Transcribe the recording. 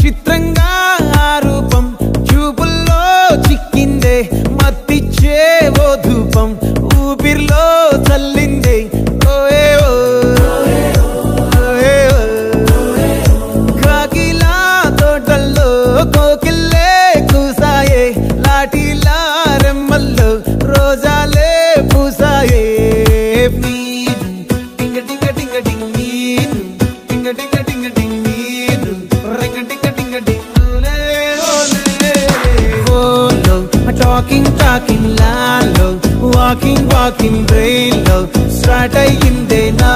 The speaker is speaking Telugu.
చిత్రంగా ఆ రూపం చూపుల్లో చిక్కిందే మత్తిచ్చే ఓ ధూపం ఊపిరిలో చల్లిందే ఓయే కాకిలా తోటల్లో కోకిల్లే కూసాయే లాఠీలా రెమ్మల్లో రోజాలే పూసాయే టింగ టింగ టింగ టింగ్ నీరు టింగ టింగ టింగ టింగ్ నీరు రింగ టింగ టింగ టింగ్ ఓలో టాకింగ్ టాకింగ్ లాలో వాకింగ్ వాకింగ్ బ్రెయిన్లో స్టార్ట్ అయ్యిందే నా